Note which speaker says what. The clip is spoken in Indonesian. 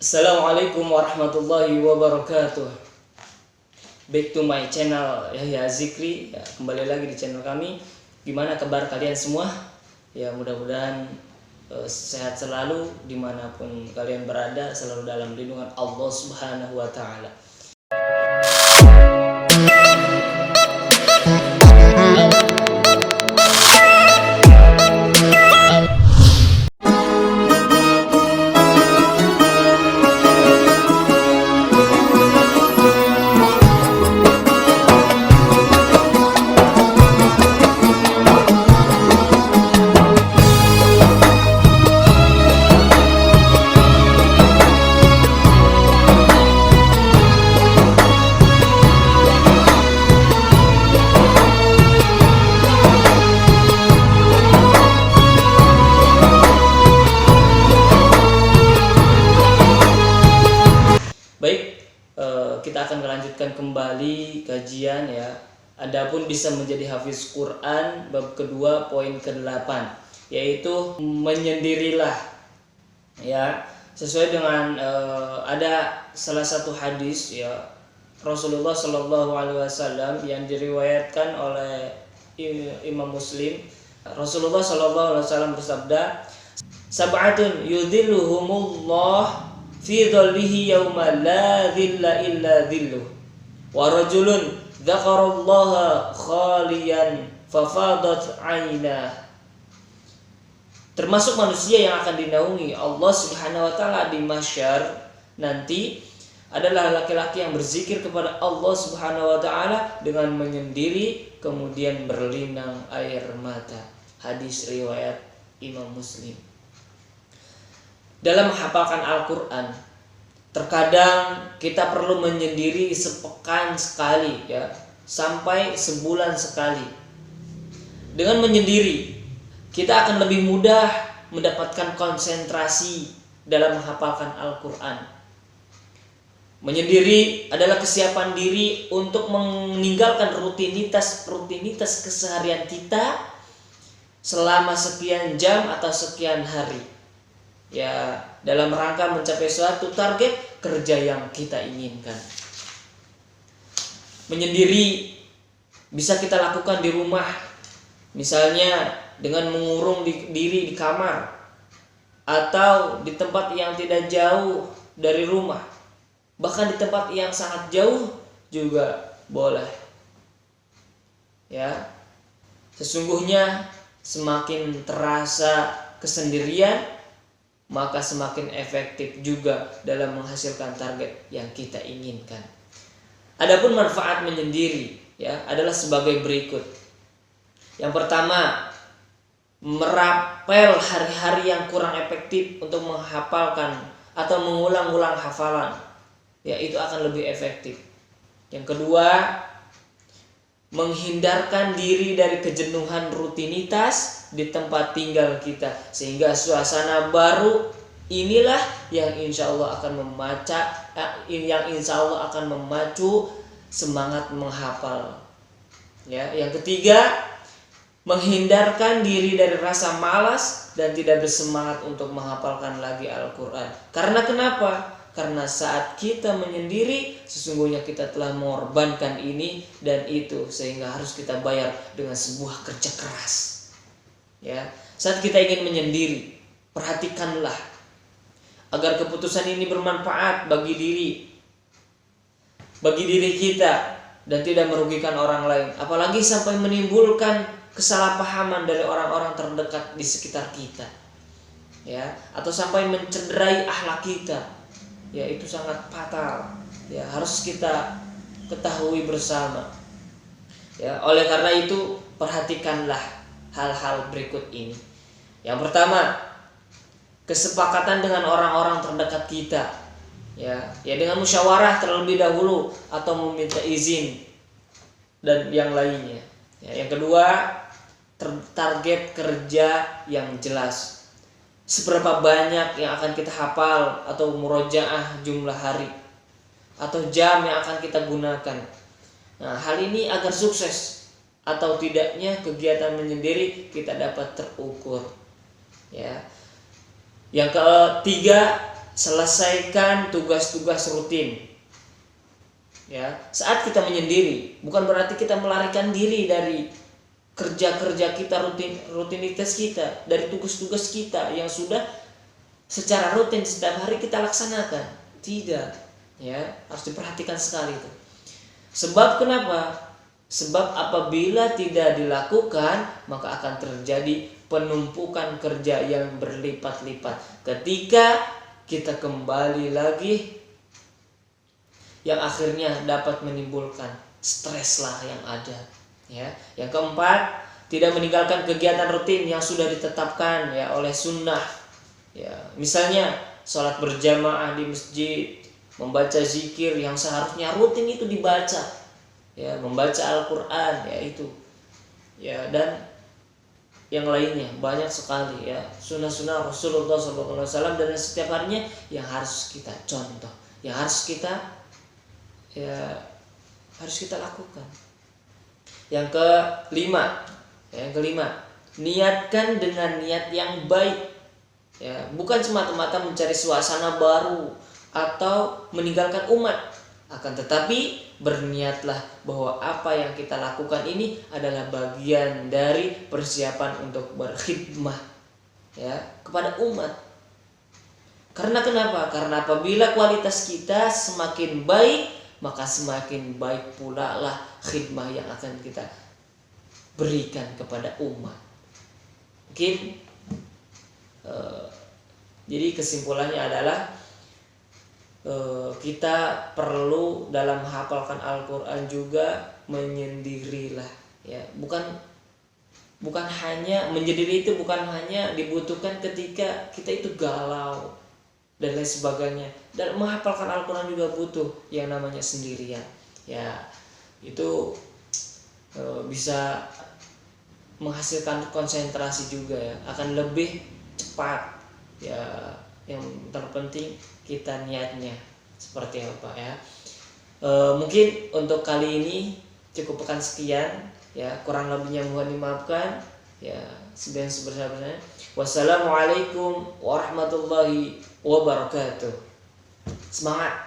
Speaker 1: Assalamualaikum warahmatullahi wabarakatuh. Back to my channel Yahya Zikri. Ya, kembali lagi di channel kami. Gimana kabar kalian semua? Ya, mudah-mudahan sehat selalu dimanapun kalian berada, selalu dalam lindungan Allah Subhanahu wa Ta'ala. Baik, kita akan melanjutkan kembali kajian ya. Adapun bisa menjadi hafiz Quran bab kedua poin ke-8, yaitu menyendirilah. Ya, sesuai dengan ada salah satu hadis ya Rasulullah Shallallahu Alaihi Wasallam yang diriwayatkan oleh Imam Muslim. Rasulullah Shallallahu Alaihi Wasallam bersabda, "Sab'atun yudhilluhumullah fi dhillihi yauma la dhilla illa dhilluh, wa rajulun dzakarallaha khaliyan fafadat 'ainah." Termasuk manusia yang akan dinaungi Allah Subhanahu wa taala di mahsyar nanti adalah laki-laki yang berzikir kepada Allah Subhanahu wa taala dengan menyendiri kemudian berlinang air mata. Hadis riwayat Imam Muslim. Dalam menghafalkan Al-Quran, terkadang kita perlu menyendiri sepekan sekali ya, sampai sebulan sekali. Dengan menyendiri, kita akan lebih mudah mendapatkan konsentrasi dalam menghafalkan Al-Quran. Menyendiri adalah kesiapan diri untuk meninggalkan rutinitas keseharian kita selama sekian jam atau sekian hari. Ya, dalam rangka mencapai suatu target kerja yang kita inginkan. Menyendiri bisa kita lakukan di rumah, misalnya dengan mengurung diri di kamar atau di tempat yang tidak jauh dari rumah, bahkan di tempat yang sangat jauh juga boleh. Ya, sesungguhnya semakin terasa kesendirian, maka semakin efektif juga dalam menghasilkan target yang kita inginkan. Adapun manfaat menyendiri ya adalah sebagai berikut. Yang pertama, merapel hari-hari yang kurang efektif untuk menghafalkan atau mengulang-ulang hafalan. Ya, itu akan lebih efektif. Yang kedua, menghindarkan diri dari kejenuhan rutinitas di tempat tinggal kita, sehingga suasana baru inilah yang insya Allah akan memacu semangat menghafal. Ya, yang ketiga, menghindarkan diri dari rasa malas dan tidak bersemangat untuk menghafalkan lagi Al-Quran. Karena kenapa? Karena saat kita menyendiri, sesungguhnya kita telah mengorbankan ini dan itu, sehingga harus kita bayar dengan sebuah kerja keras. Ya, saat kita ingin menyendiri, perhatikanlah agar keputusan ini bermanfaat bagi diri kita dan tidak merugikan orang lain, apalagi sampai menimbulkan kesalahpahaman dari orang-orang terdekat di sekitar kita. Ya, atau sampai mencederai akhlak kita. Ya, itu sangat fatal. Ya, harus kita ketahui bersama. Ya, oleh karena itu perhatikanlah hal-hal berikut ini. Yang pertama, kesepakatan dengan orang-orang terdekat kita. Ya, dengan musyawarah terlebih dahulu atau meminta izin dan yang lainnya. Ya, yang kedua, target kerja yang jelas. Seberapa banyak yang akan kita hafal atau murojaah jumlah hari atau jam yang akan kita gunakan. Nah, hal ini agar sukses atau tidaknya kegiatan menyendiri kita dapat terukur. Ya. Yang ketiga, selesaikan tugas-tugas rutin. Ya, saat kita menyendiri, bukan berarti kita melarikan diri dari kerja-kerja kita, rutinitas kita, dari tugas-tugas kita yang sudah secara rutin setiap hari kita laksanakan. Tidak, ya, harus diperhatikan sekali itu. Sebab kenapa? Sebab apabila tidak dilakukan, maka akan terjadi penumpukan kerja yang berlipat-lipat. Ketika kita kembali lagi, yang akhirnya dapat menimbulkan stres lah yang ada. Ya, yang keempat, tidak meninggalkan kegiatan rutin yang sudah ditetapkan ya oleh sunnah. Ya, misalnya sholat berjamaah di masjid, membaca zikir yang seharusnya rutin itu dibaca. Ya, membaca Al-Quran, ya itu, ya, dan yang lainnya banyak sekali ya sunnah-sunnah Rasulullah SAW, dan setiap harinya yang harus kita contoh, yang harus kita lakukan. Yang kelima, niatkan dengan niat yang baik, ya, bukan semata-mata mencari suasana baru atau meninggalkan umat, akan tetapi berniatlah bahwa apa yang kita lakukan ini adalah bagian dari persiapan untuk berkhidmah ya kepada umat. Karena kenapa? Karena apabila kualitas kita semakin baik, maka semakin baik pula lah khidmah yang akan kita berikan kepada umat. Mungkin jadi kesimpulannya adalah kita perlu dalam menghafalkan Al-Quran juga menyendirilah ya, bukan hanya menyendiri itu bukan hanya dibutuhkan ketika kita itu galau dan lain sebagainya. Dalam menghafalkan Al-Quran juga butuh yang namanya sendirian ya, itu bisa menghasilkan konsentrasi juga ya, akan lebih cepat ya. Yang terpenting kita niatnya seperti apa ya. Mungkin untuk kali ini cukupkan sekian ya, kurang lebihnya mohon dimaafkan ya. Sebenarnya wassalamualaikum warahmatullahi wabarakatuh. Semangat.